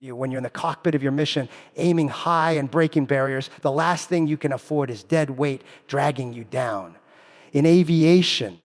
When you're in the cockpit of your mission, aiming high and breaking barriers, the last thing you can afford is dead weight dragging you down. In aviation,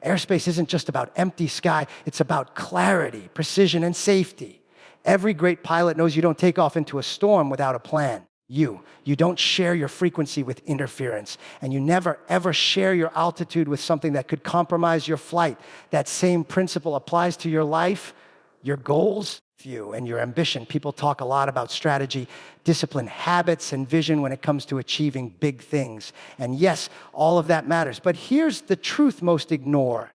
airspace isn't just about empty sky, it's about clarity, precision, and safety. Every great pilot knows you don't take off into a storm without a plan. You don't share your frequency with interference, and you never ever share your altitude with something that could compromise your flight. That same principle applies to your life, your goals, and your ambition. People talk a lot about strategy, discipline, habits, and vision when it comes to achieving big things. And yes, all of that matters. But here's the truth most ignore.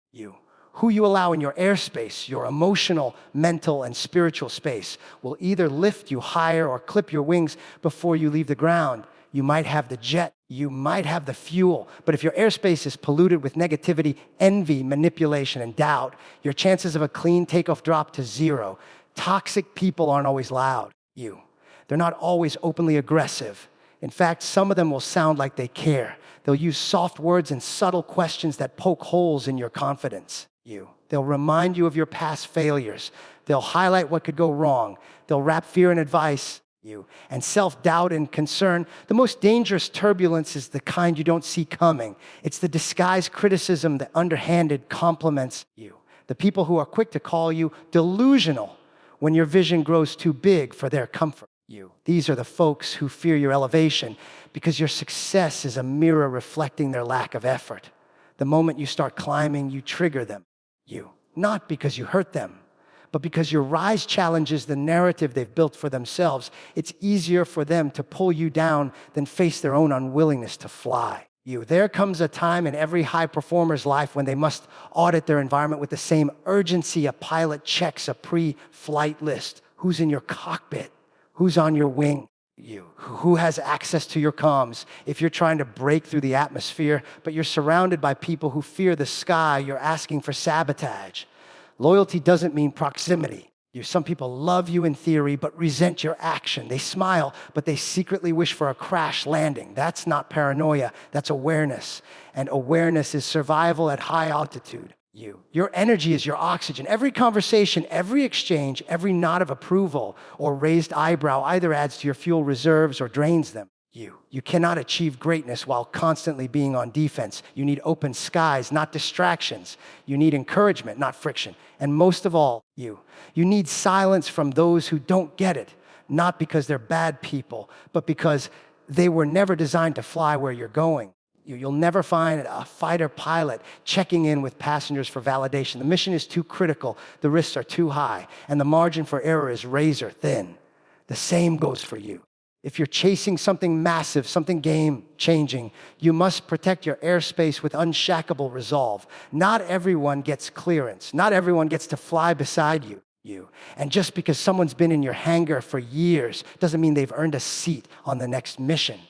Who you allow in your airspace, your emotional, mental, and spiritual space, will either lift you higher or clip your wings before you leave the ground. You might have the jet, you might have the fuel, but if your airspace is polluted with negativity, envy, manipulation, and doubt, your chances of a clean takeoff drop to zero. Toxic people aren't always loud. They're not always openly aggressive. In fact, some of them will sound like they care. They'll use soft words and subtle questions that poke holes in your confidence. They'll remind you of your past failures. They'll highlight what could go wrong. They'll wrap fear in advice. And self-doubt and concern. The most dangerous turbulence is the kind you don't see coming. It's the disguised criticism that underhanded compliments you. The people who are quick to call you delusional when your vision grows too big for their comfort. These are the folks who fear your elevation because your success is a mirror reflecting their lack of effort. The moment you start climbing, you trigger them. Not because you hurt them, but because your rise challenges the narrative they've built for themselves. It's easier for them to pull you down than face their own unwillingness to fly. There comes a time in every high performer's life when they must audit their environment with the same urgency a pilot checks a pre-flight list. Who's in your cockpit? Who's on your wing? Who has access to your comms? If you're trying to break through the atmosphere, but you're surrounded by people who fear the sky, you're asking for sabotage. Loyalty doesn't mean proximity. Some people love you in theory, but resent your action. They smile, but they secretly wish for a crash landing. That's not paranoia, that's awareness. And awareness is survival at high altitude. Your energy is your oxygen. Every conversation, every exchange, every nod of approval or raised eyebrow either adds to your fuel reserves or drains them. You cannot achieve greatness while constantly being on defense. You need open skies, not distractions. You need encouragement, not friction. And most of all, you need silence from those who don't get it, not because they're bad people, but because they were never designed to fly where you're going. You'll never find a fighter pilot checking in with passengers for validation. The mission is too critical, the risks are too high, and the margin for error is razor thin. The same goes for you. If you're chasing something massive, something game-changing, you must protect your airspace with unshackable resolve. Not everyone gets clearance. Not everyone gets to fly beside you. And just because someone's been in your hangar for years doesn't mean they've earned a seat on the next mission.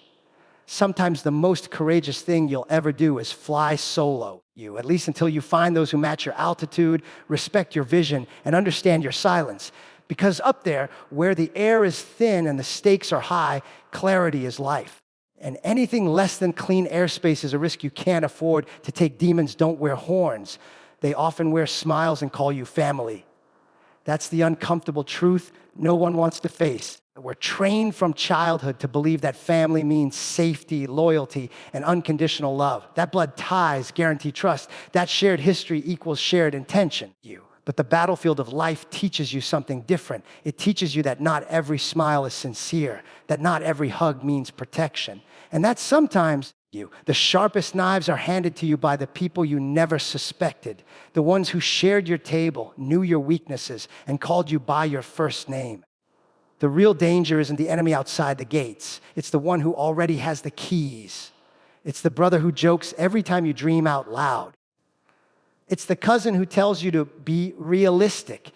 Sometimes the most courageous thing you'll ever do is fly solo, at least until you find those who match your altitude, respect your vision, and understand your silence. Because up there, where the air is thin and the stakes are high, clarity is life. And anything less than clean airspace is a risk you can't afford to take. Demons don't wear horns. They often wear smiles and call you family. That's the uncomfortable truth no one wants to face. We're trained from childhood to believe that family means safety, loyalty, and unconditional love. That blood ties guarantee trust. That shared history equals shared intention. But the battlefield of life teaches you something different. It teaches you that not every smile is sincere, that not every hug means protection, and that sometimes the sharpest knives are handed to you by the people you never suspected, the ones who shared your table, knew your weaknesses, and called you by your first name. The real danger isn't the enemy outside the gates. It's the one who already has the keys. It's the brother who jokes every time you dream out loud. It's the cousin who tells you to be realistic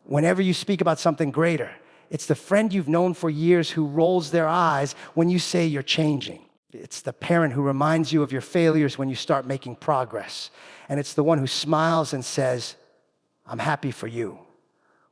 whenever you speak about something greater. It's the friend you've known for years who rolls their eyes when you say you're changing. It's the parent who reminds you of your failures when you start making progress. And it's the one who smiles and says, "I'm happy for you,"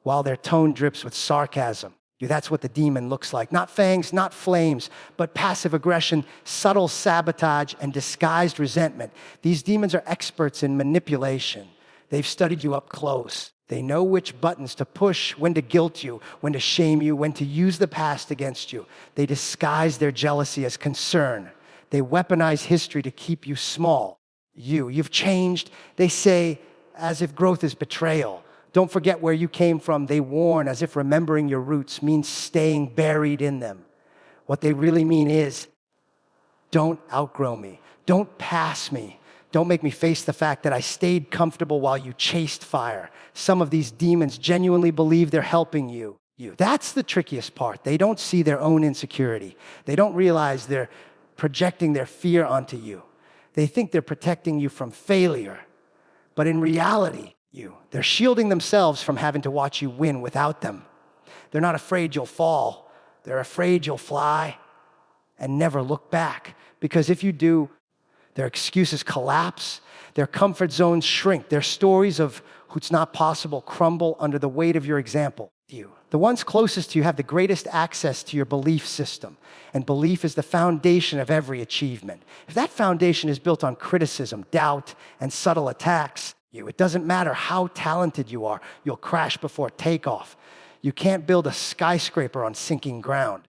while their tone drips with sarcasm. That's what the demon looks like. Not fangs, not flames, but passive aggression, subtle sabotage, and disguised resentment. These demons are experts in manipulation. They've studied you up close. They know which buttons to push, when to guilt you, when to shame you, when to use the past against you. They disguise their jealousy as concern. They weaponize history to keep you small. You've changed, they say, as if growth is betrayal. Don't forget where you came from, they warn, as if remembering your roots means staying buried in them. What they really mean is, don't outgrow me. Don't pass me. Don't make me face the fact that I stayed comfortable while you chased fire. Some of these demons genuinely believe they're helping you. That's the trickiest part. They don't see their own insecurity. They don't realize they're projecting their fear onto you. They think they're protecting you from failure. But in reality, they're shielding themselves from having to watch you win without them. They're not afraid you'll fall. They're afraid you'll fly and never look back. Because if you do, their excuses collapse, their comfort zones shrink, their stories of what's not possible crumble under the weight of your example. The ones closest to you have the greatest access to your belief system, and belief is the foundation of every achievement. If that foundation is built on criticism, doubt, and subtle attacks, it doesn't matter how talented you are, you'll crash before takeoff. You can't build a skyscraper on sinking ground.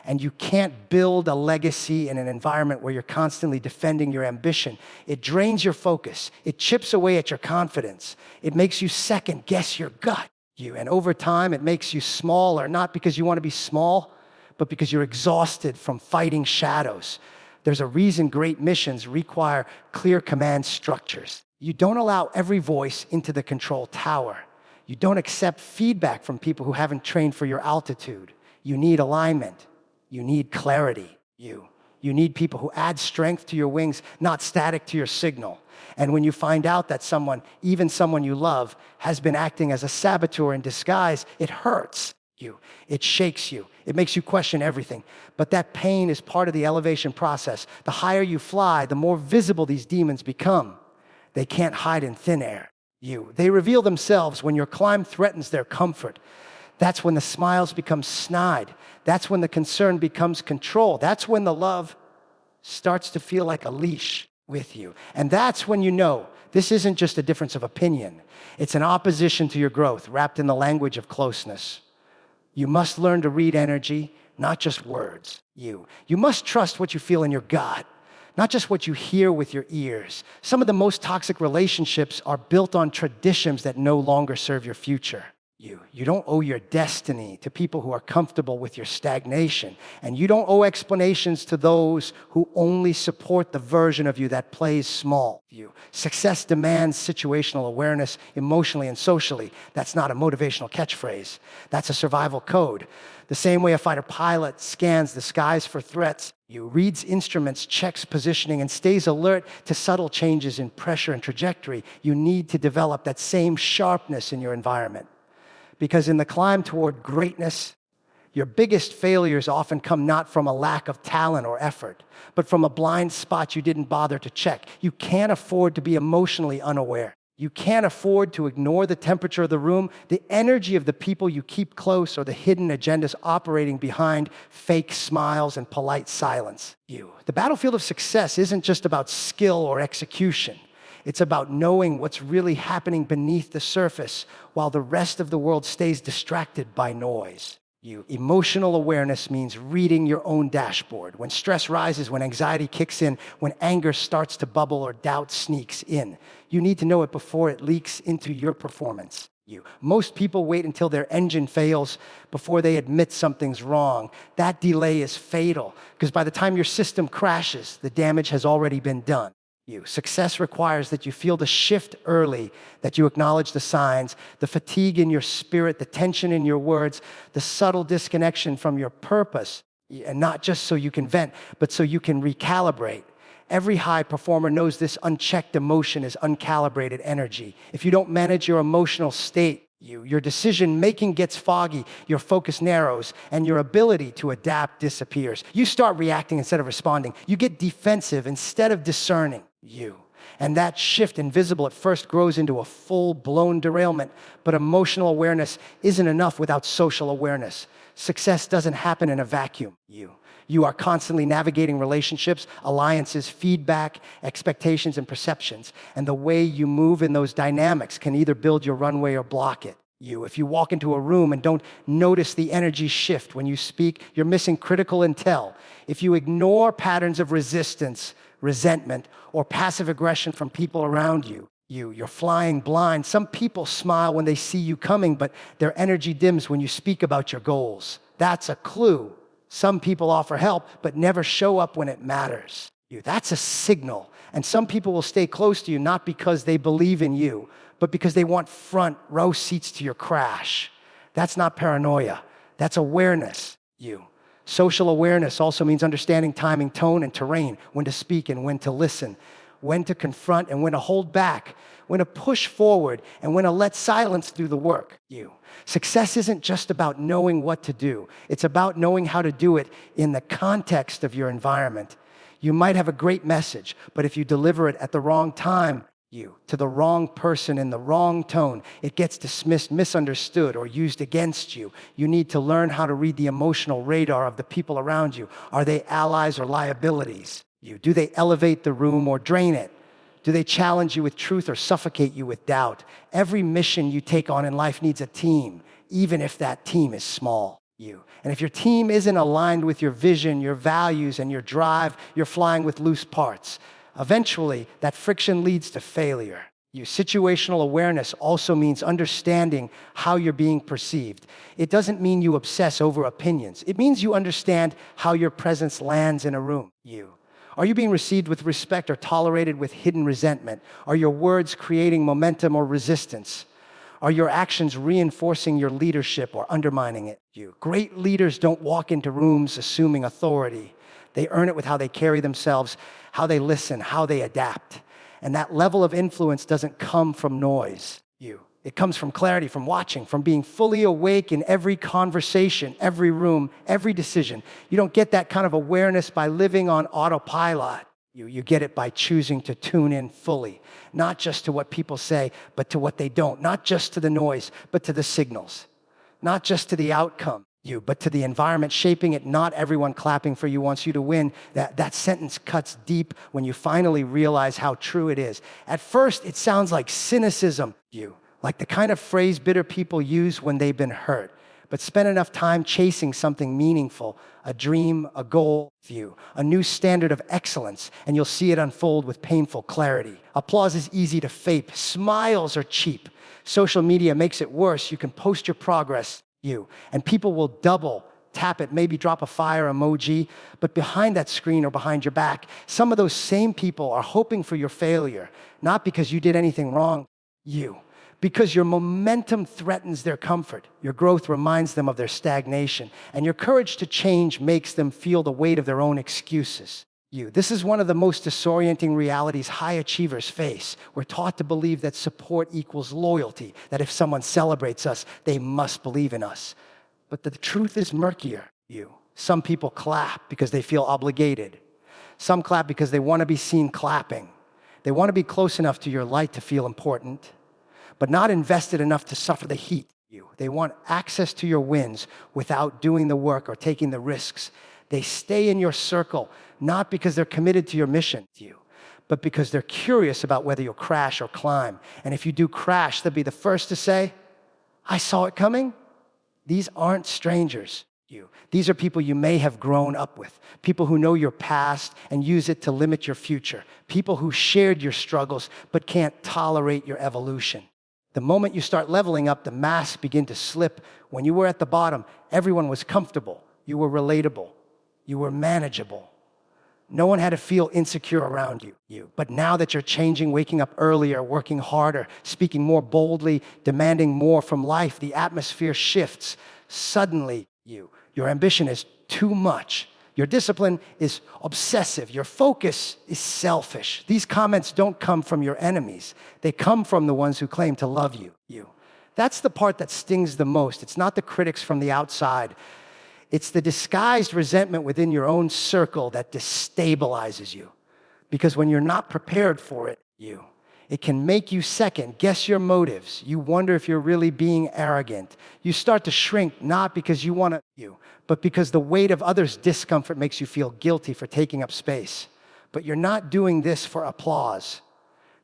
And you can't build a legacy in an environment where you're constantly defending your ambition. It drains your focus. It chips away at your confidence. It makes you second guess your gut. And over time, it makes you smaller, not because you want to be small, but because you're exhausted from fighting shadows. There's a reason great missions require clear command structures. You don't allow every voice into the control tower. You don't accept feedback from people who haven't trained for your altitude. You need alignment. You need clarity. You need people who add strength to your wings, not static to your signal. And when you find out that someone, even someone you love, has been acting as a saboteur in disguise, it hurts you. It shakes you. It makes you question everything. But that pain is part of the elevation process. The higher you fly, the more visible these demons become. They can't hide in thin air. They reveal themselves when your climb threatens their comfort. That's when the smiles become snide. That's when the concern becomes control. That's when the love starts to feel like a leash with you. And that's when you know this isn't just a difference of opinion. It's an opposition to your growth wrapped in the language of closeness. You must learn to read energy, not just words. You must trust what you feel in your gut, not just what you hear with your ears. Some of the most toxic relationships are built on traditions that no longer serve your future. You don't owe your destiny to people who are comfortable with your stagnation. And you don't owe explanations to those who only support the version of you that plays small. Success demands situational awareness emotionally and socially. That's not a motivational catchphrase. That's a survival code. The same way a fighter pilot scans the skies for threats, reads instruments, checks positioning, and stays alert to subtle changes in pressure and trajectory, you need to develop that same sharpness in your environment. Because in the climb toward greatness, your biggest failures often come not from a lack of talent or effort, but from a blind spot you didn't bother to check. You can't afford to be emotionally unaware. You can't afford to ignore the temperature of the room, the energy of the people you keep close, or the hidden agendas operating behind fake smiles and polite silence. The battlefield of success isn't just about skill or execution. It's about knowing what's really happening beneath the surface while the rest of the world stays distracted by noise. Emotional awareness means reading your own dashboard. When stress rises, when anxiety kicks in, when anger starts to bubble or doubt sneaks in, you need to know it before it leaks into your performance. Most people wait until their engine fails before they admit something's wrong. That delay is fatal because by the time your system crashes, the damage has already been done. Success requires that you feel the shift early, that you acknowledge the signs, the fatigue in your spirit, the tension in your words, the subtle disconnection from your purpose, and not just so you can vent, but so you can recalibrate. Every high performer knows this unchecked emotion is uncalibrated energy. If you don't manage your emotional state, your decision-making gets foggy, your focus narrows, and your ability to adapt disappears. You start reacting instead of responding. You get defensive instead of discerning. And that shift, invisible at first, grows into a full-blown derailment. But emotional awareness isn't enough without social awareness. Success doesn't happen in a vacuum. You are constantly navigating relationships, alliances, feedback, expectations, and perceptions. And the way you move in those dynamics can either build your runway or block it. If you walk into a room and don't notice the energy shift when you speak, you're missing critical intel. If you ignore patterns of resistance, resentment, or passive aggression from people around you, you're flying blind. Some people smile when they see you coming, but their energy dims when you speak about your goals. That's a clue. Some people offer help, but never show up when it matters. That's a signal. And some people will stay close to you not because they believe in you, but because they want front row seats to your crash. That's not paranoia. That's awareness. Social awareness also means understanding timing, tone, and terrain, when to speak and when to listen, when to confront and when to hold back, when to push forward and when to let silence do the work. Success isn't just about knowing what to do. It's about knowing how to do it in the context of your environment. You might have a great message, but if you deliver it at the wrong time, to the wrong person in the wrong tone, it gets dismissed, misunderstood, or used against you. You need to learn how to read the emotional radar of the people around you. Are they allies or liabilities? Do they elevate the room or drain it? Do they challenge you with truth or suffocate you with doubt? Every mission you take on in life needs a team, even if that team is small. And if your team isn't aligned with your vision, your values, and your drive, you're flying with loose parts. Eventually, that friction leads to failure. Situational awareness also means understanding how you're being perceived. It doesn't mean you obsess over opinions. It means you understand how your presence lands in a room. Are you being received with respect or tolerated with hidden resentment? Are your words creating momentum or resistance? Are your actions reinforcing your leadership or undermining it? Great leaders don't walk into rooms assuming authority. They earn it with how they carry themselves, how they listen, how they adapt. And that level of influence doesn't come from noise. It comes from clarity, from watching, from being fully awake in every conversation, every room, every decision. You don't get that kind of awareness by living on autopilot. You get it by choosing to tune in fully, not just to what people say, but to what they don't, not just to the noise, but to the signals, not just to the outcome, but to the environment shaping it. Not everyone clapping for you wants you to win. That sentence cuts deep when you finally realize how true it is. At first, it sounds like cynicism, like the kind of phrase bitter people use when they've been hurt. But spend enough time chasing something meaningful, a dream, a goal, a new standard of excellence, and you'll see it unfold with painful clarity. Applause is easy to fake. Smiles are cheap. Social media makes it worse. You can post your progress, and people will double, tap it, maybe drop a fire emoji, but behind that screen or behind your back, some of those same people are hoping for your failure, not because you did anything wrong, because your momentum threatens their comfort. Your growth reminds them of their stagnation, and your courage to change makes them feel the weight of their own excuses. This is one of the most disorienting realities high achievers face. We're taught to believe that support equals loyalty, that if someone celebrates us, they must believe in us. But the truth is murkier. Some people clap because they feel obligated. Some clap because they want to be seen clapping. They want to be close enough to your light to feel important, but not invested enough to suffer the heat. They want access to your wins without doing the work or taking the risks. They stay in your circle, not because they're committed to your mission, but because they're curious about whether you'll crash or climb. And if you do crash, they'll be the first to say, "I saw it coming." These aren't strangers. These are people you may have grown up with, people who know your past and use it to limit your future, people who shared your struggles but can't tolerate your evolution. The moment you start leveling up, the masks begin to slip. When you were at the bottom, everyone was comfortable. You were relatable. You were manageable. No one had to feel insecure around you. But now that you're changing, waking up earlier, working harder, speaking more boldly, demanding more from life, the atmosphere shifts. Suddenly, your ambition is too much. Your discipline is obsessive. Your focus is selfish. These comments don't come from your enemies. They come from the ones who claim to love you. That's the part that stings the most. It's not the critics from the outside. It's the disguised resentment within your own circle that destabilizes you. Because when you're not prepared for it, It can make you second guess your motives. You wonder if you're really being arrogant. You start to shrink not because you want to, but because the weight of others' discomfort makes you feel guilty for taking up space. But you're not doing this for applause.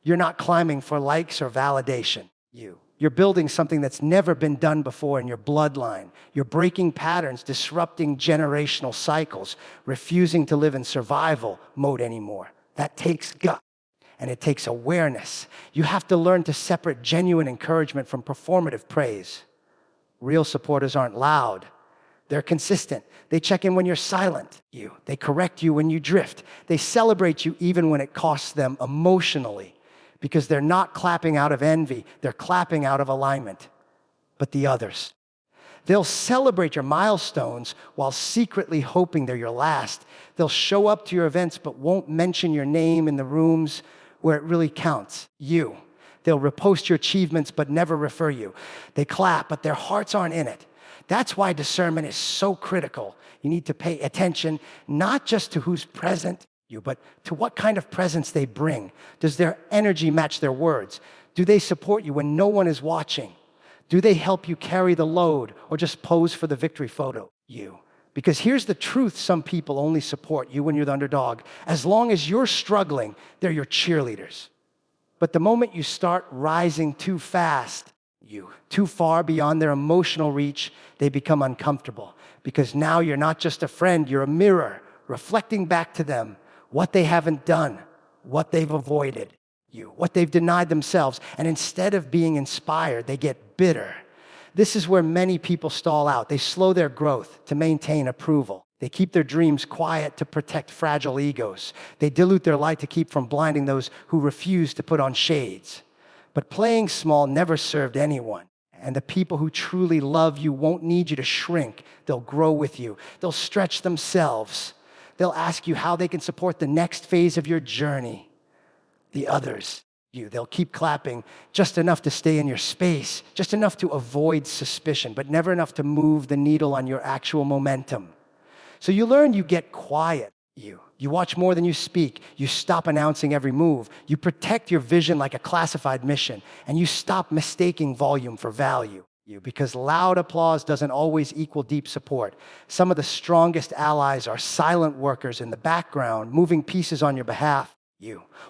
You're not climbing for likes or validation. You're building something that's never been done before in your bloodline. You're breaking patterns, disrupting generational cycles, refusing to live in survival mode anymore. That takes guts. And it takes awareness. You have to learn to separate genuine encouragement from performative praise. Real supporters aren't loud. They're consistent. They check in when you're silent. They correct you when you drift. They celebrate you even when it costs them emotionally, because they're not clapping out of envy. They're clapping out of alignment. But the others, they'll celebrate your milestones while secretly hoping they're your last. They'll show up to your events but won't mention your name in the rooms where it really counts. They'll repost your achievements but never refer you. They clap, but their hearts aren't in it. That's why discernment is so critical. You need to pay attention not just to who's present, but to what kind of presence they bring. Does their energy match their words? Do they support you when no one is watching? Do they help you carry the load or just pose for the victory photo? Because here's the truth: some people only support you when you're the underdog. As long as you're struggling, they're your cheerleaders. But the moment you start rising too fast, too far beyond their emotional reach, they become uncomfortable. Because now you're not just a friend, you're a mirror, reflecting back to them what they haven't done, what they've avoided, what they've denied themselves. And instead of being inspired, they get bitter. This is where many people stall out. They slow their growth to maintain approval. They keep their dreams quiet to protect fragile egos. They dilute their light to keep from blinding those who refuse to put on shades. But playing small never served anyone. And the people who truly love you won't need you to shrink. They'll grow with you. They'll stretch themselves. They'll ask you how they can support the next phase of your journey. The others, they'll keep clapping just enough to stay in your space, just enough to avoid suspicion, but never enough to move the needle on your actual momentum. So you learn, you get quiet. You watch more than you speak. You stop announcing every move. You protect your vision like a classified mission. And you stop mistaking volume for value. Because loud applause doesn't always equal deep support. Some of the strongest allies are silent workers in the background, moving pieces on your behalf.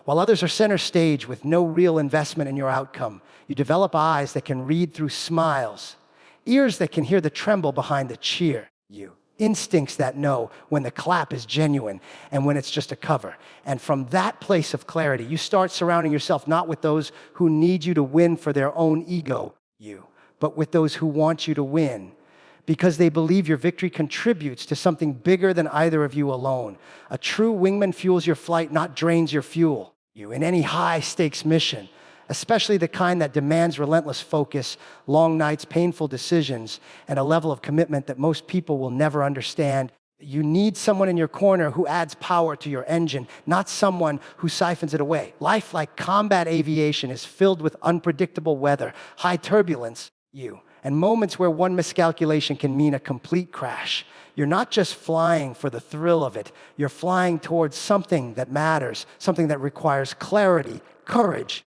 While others are center stage with no real investment in your outcome, you develop eyes that can read through smiles, ears that can hear the tremble behind the cheer. Instincts that know when the clap is genuine and when it's just a cover. And from that place of clarity, you start surrounding yourself not with those who need you to win for their own ego, but with those who want you to win because they believe your victory contributes to something bigger than either of you alone. A true wingman fuels your flight, not drains your fuel. In any high-stakes mission, especially the kind that demands relentless focus, long nights, painful decisions, and a level of commitment that most people will never understand. You need someone in your corner who adds power to your engine, not someone who siphons it away. Life, like combat aviation, is filled with unpredictable weather, high turbulence, and moments where one miscalculation can mean a complete crash. You're not just flying for the thrill of it. You're flying towards something that matters, something that requires clarity, courage,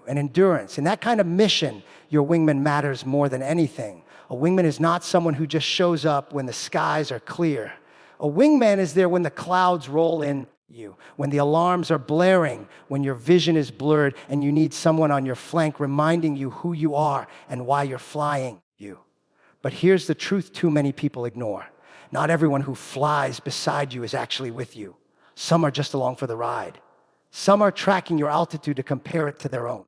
and endurance. In that kind of mission, your wingman matters more than anything. A wingman is not someone who just shows up when the skies are clear. A wingman is there when the clouds roll in, when the alarms are blaring, when your vision is blurred, and you need someone on your flank reminding you who you are and why you're flying. But here's the truth too many people ignore. Not everyone who flies beside you is actually with you. Some are just along for the ride. Some are tracking your altitude to compare it to their own.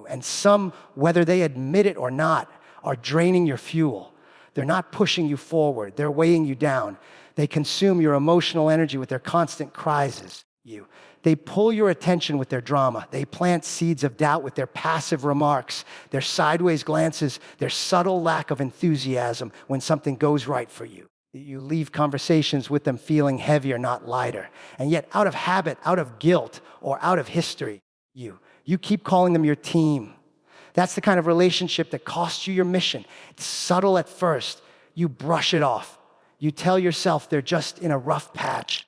And some, whether they admit it or not, are draining your fuel. They're not pushing you forward. They're weighing you down. They consume your emotional energy with their constant cries. They pull your attention with their drama. They plant seeds of doubt with their passive remarks, their sideways glances, their subtle lack of enthusiasm when something goes right for you. You leave conversations with them feeling heavier, not lighter. And yet, out of habit, out of guilt, or out of history, you keep calling them your team. That's the kind of relationship that costs you your mission. It's subtle at first. You brush it off. You tell yourself they're just in a rough patch,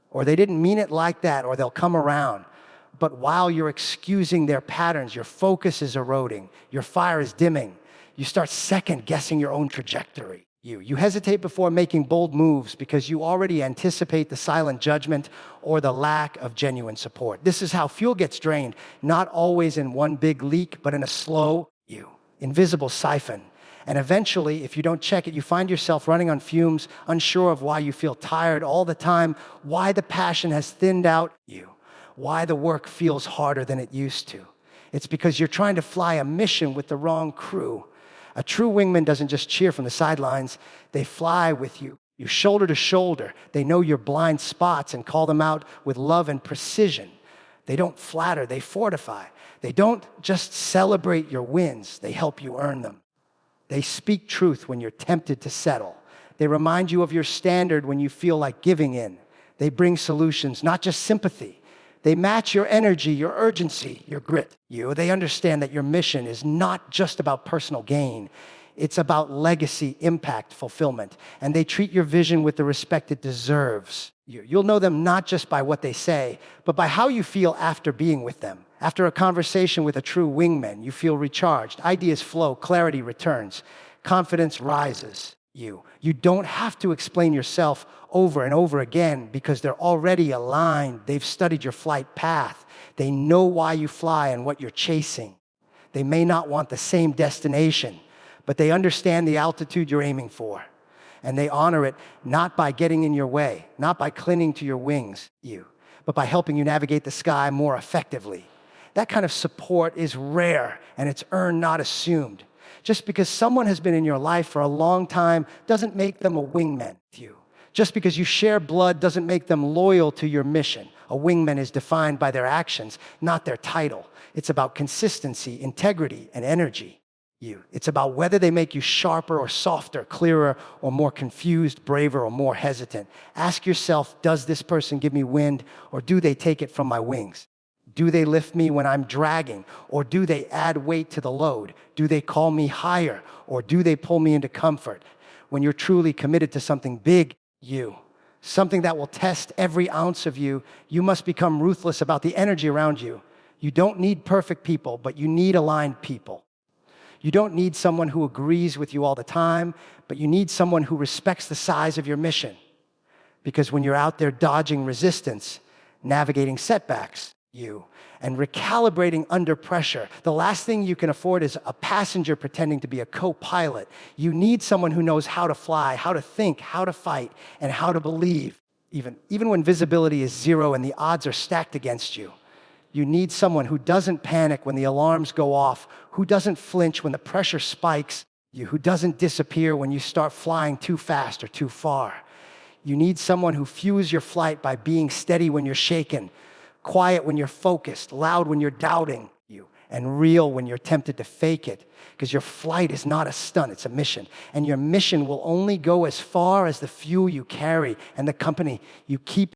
or they didn't mean it like that, or they'll come around. But while you're excusing their patterns, your focus is eroding, your fire is dimming. You start second guessing your own trajectory. You hesitate before making bold moves because you already anticipate the silent judgment or the lack of genuine support. This is how fuel gets drained, not always in one big leak, but in a slow, invisible siphon. And eventually, if you don't check it, you find yourself running on fumes, unsure of why you feel tired all the time, why the passion has thinned out you, why the work feels harder than it used to. It's because you're trying to fly a mission with the wrong crew. A true wingman doesn't just cheer from the sidelines. They fly with you shoulder to shoulder. They know your blind spots and call them out with love and precision. They don't flatter, they fortify. They don't just celebrate your wins, they help you earn them. They speak truth when you're tempted to settle. They remind you of your standard when you feel like giving in. They bring solutions, not just sympathy. They match your energy, your urgency, your grit. They understand that your mission is not just about personal gain. It's about legacy, impact, fulfillment. And they treat your vision with the respect it deserves. You'll know them not just by what they say, but by how you feel after being with them. After a conversation with a true wingman, you feel recharged. Ideas flow, clarity returns, confidence rises. You don't have to explain yourself over and over again because they're already aligned. They've studied your flight path. They know why you fly and what you're chasing. They may not want the same destination, but they understand the altitude you're aiming for. And they honor it not by getting in your way, not by clinging to your wings, but by helping you navigate the sky more effectively. That kind of support is rare, and it's earned, not assumed. Just because someone has been in your life for a long time doesn't make them a wingman to you. Just because you share blood doesn't make them loyal to your mission. A wingman is defined by their actions, not their title. It's about consistency, integrity, and energy. It's about whether they make you sharper or softer, clearer or more confused, braver or more hesitant. Ask yourself, does this person give me wind, or do they take it from my wings? Do they lift me when I'm dragging, or do they add weight to the load? Do they call me higher, or do they pull me into comfort? When you're truly committed to something big, something that will test every ounce of you, you must become ruthless about the energy around you. You don't need perfect people, but you need aligned people. You don't need someone who agrees with you all the time, but you need someone who respects the size of your mission. Because when you're out there dodging resistance, navigating setbacks, and recalibrating under pressure, the last thing you can afford is a passenger pretending to be a co-pilot. You need someone who knows how to fly, how to think, how to fight, and how to believe, even when visibility is zero and the odds are stacked against you. You need someone who doesn't panic when the alarms go off, who doesn't flinch when the pressure spikes, who doesn't disappear when you start flying too fast or too far. You need someone who fuels your flight by being steady when you're shaken, quiet when you're focused, loud when you're doubting, and real when you're tempted to fake it. Because your flight is not a stunt, it's a mission. And your mission will only go as far as the fuel you carry and the company you keep